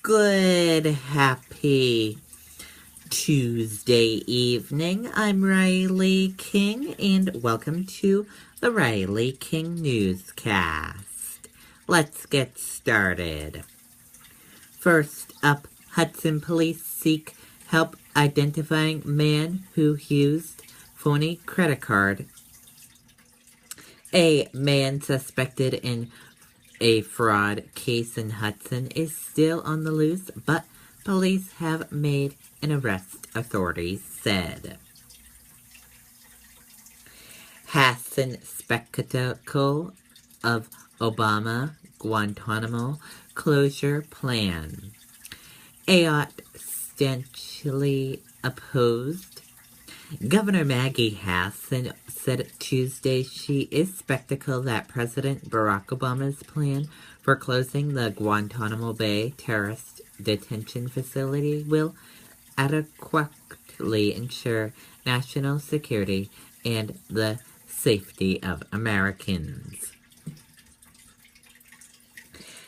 Good, happy Tuesday evening. I'm Riley King, and welcome to the Riley King Newscast. Let's get started. First up, Hudson police seek help identifying man who used phony credit card. A man suspected in a fraud case in Hudson is still on the loose, but police have made an arrest, authorities said. Hassan spectacle of Obama Guantanamo closure plan. Ayotte stanchly opposed. Governor Maggie Hassan said Tuesday she is skeptical that President Barack Obama's plan for closing the Guantanamo Bay terrorist detention facility will adequately ensure national security and the safety of Americans.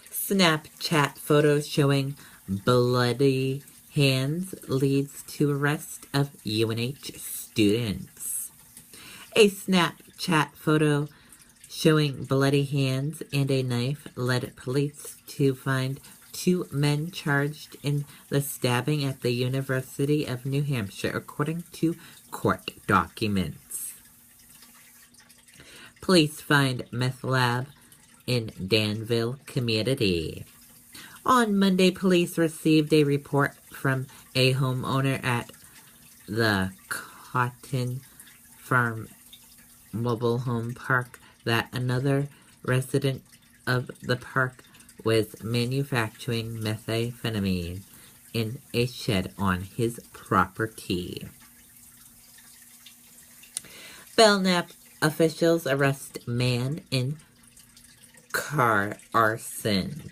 Snapchat photos showing bloody hands leads to arrest of UNH students. A Snapchat photo showing bloody hands and a knife led police to find two men charged in the stabbing at the University of New Hampshire, according to court documents. Police find meth lab in Danville community. On Monday, police received a report from a homeowner at the Cotton Farm mobile home park that another resident of the park was manufacturing methamphetamine in a shed on his property. Belknap officials arrest man in car arson.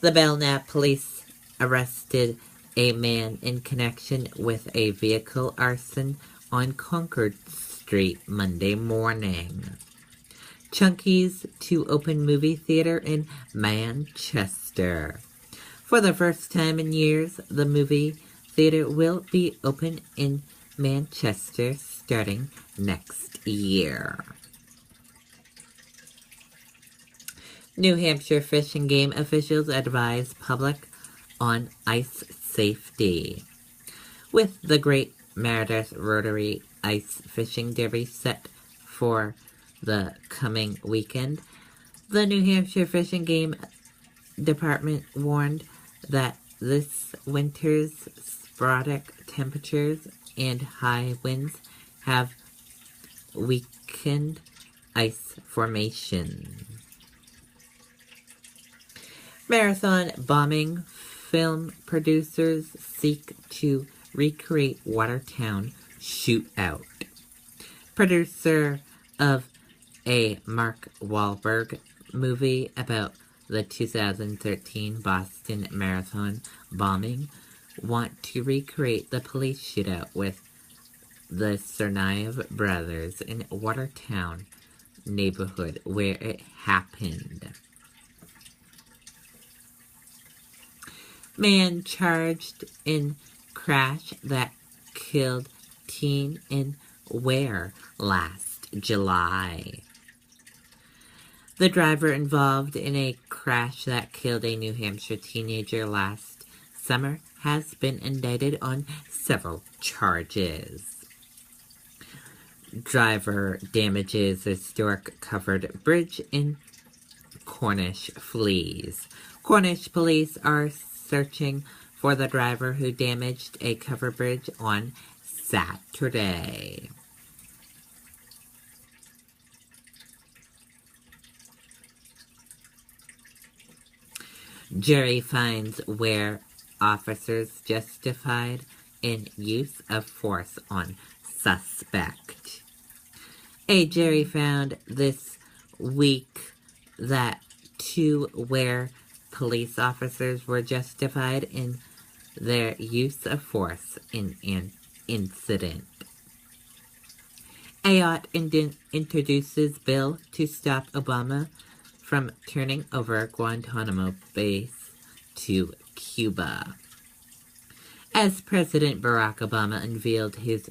The Belknap police arrested a man in connection with a vehicle arson on Concord Street Monday morning. Chunky's to open movie theater in Manchester. For the first time in years, the movie theater will be open in Manchester starting next year. New Hampshire Fish and Game officials advise public on ice safety. With the Great Meredith Rotary Ice Fishing Derby set for the coming weekend, the New Hampshire Fish and Game Department warned that this winter's sporadic temperatures and high winds have weakened ice formation. Marathon bombing film producers seek to recreate Watertown shootout. Producer of a Mark Wahlberg movie about the 2013 Boston Marathon bombing want to recreate the police shootout with the Tsarnaev brothers in Watertown neighborhood where it happened. Man charged in crash that killed teen in Ware last July. The driver involved in a crash that killed a New Hampshire teenager last summer has been indicted on several charges. Driver damages historic covered bridge in Cornish flees. Cornish police are searching for the driver who damaged a cover bridge on Saturday. Jury finds Ware officers justified in use of force on suspect. A jury found this week that two Ware police officers were justified in their use of force in an incident. Ayotte introduces bill to stop Obama from turning over Guantanamo base to Cuba. As President Barack Obama unveiled his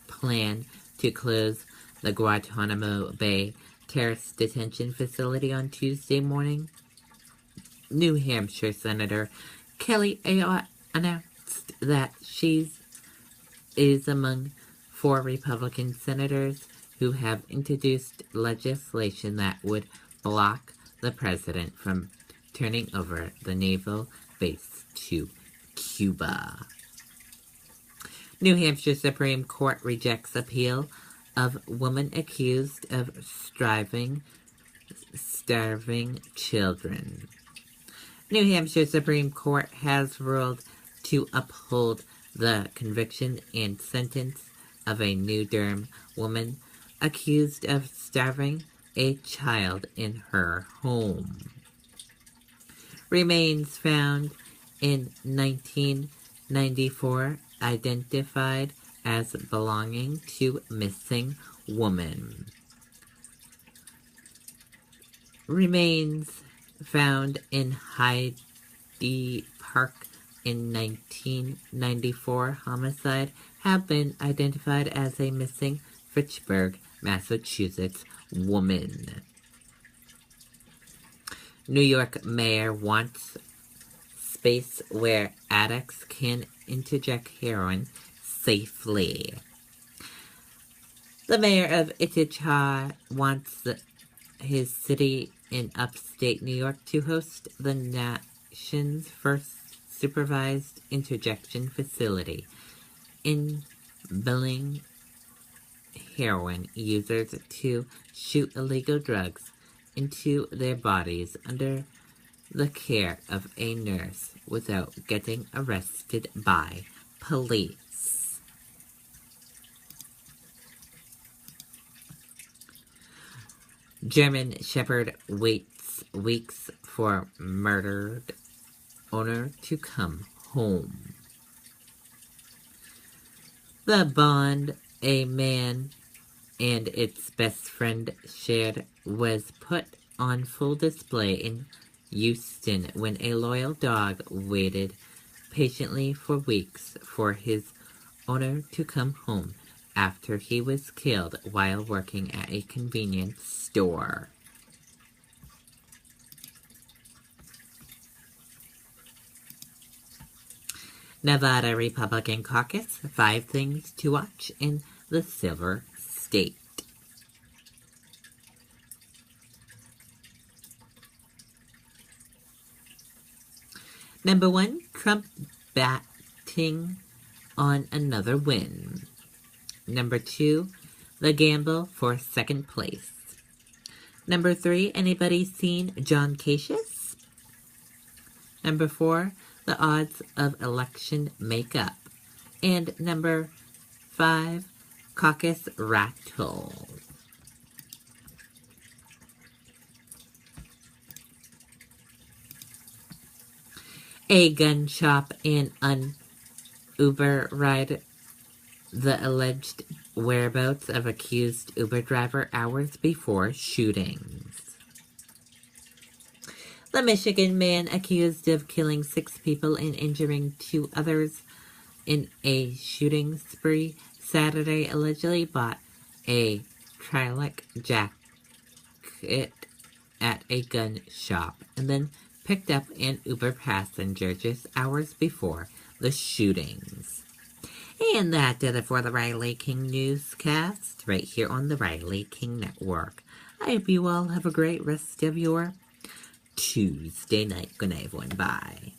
plan to close the Guantanamo Bay terrorist detention facility on Tuesday morning, New Hampshire Senator Kelly Ayotte announced that she is among 4 Republican senators who have introduced legislation that would block the president from turning over the naval base to Cuba. New Hampshire Supreme Court rejects appeal of woman accused of starving children. New Hampshire Supreme Court has ruled to uphold the conviction and sentence of a New Durham woman accused of starving a child in her home. Remains found in 1994 identified as belonging to missing woman. Remains found in Hyde Park in 1994 homicide have been identified as a missing Fitchburg, Massachusetts woman. New York mayor wants space where addicts can inject heroin safely. The mayor of Ithaca wants his city in upstate New York to host the nation's first supervised interjection facility, enabling heroin users to shoot illegal drugs into their bodies under the care of a nurse without getting arrested by police. German Shepherd waits weeks for murdered owner to come home. The bond a man and its best friend shared was put on full display in Houston when a loyal dog waited patiently for weeks for his owner to come home after he was killed while working at a convenience store. Nevada Republican Caucus, 5 things to watch in the Silver State. Number 1, Trump batting on another win. Number 2, the gamble for second place. Number 3, anybody seen John Cassius? Number 4, the odds of election makeup. And number 5, caucus rattle. A gun shop and an Uber ride the alleged whereabouts of accused Uber driver hours before shootings. The Michigan man accused of killing 6 people and injuring 2 others in a shooting spree Saturday allegedly bought a Trilec jacket at a gun shop and then picked up an Uber passenger just hours before the shootings. And that did it for the Riley King Newscast right here on the Riley King Network. I hope you all have a great rest of your Tuesday night. Good night, everyone. Bye.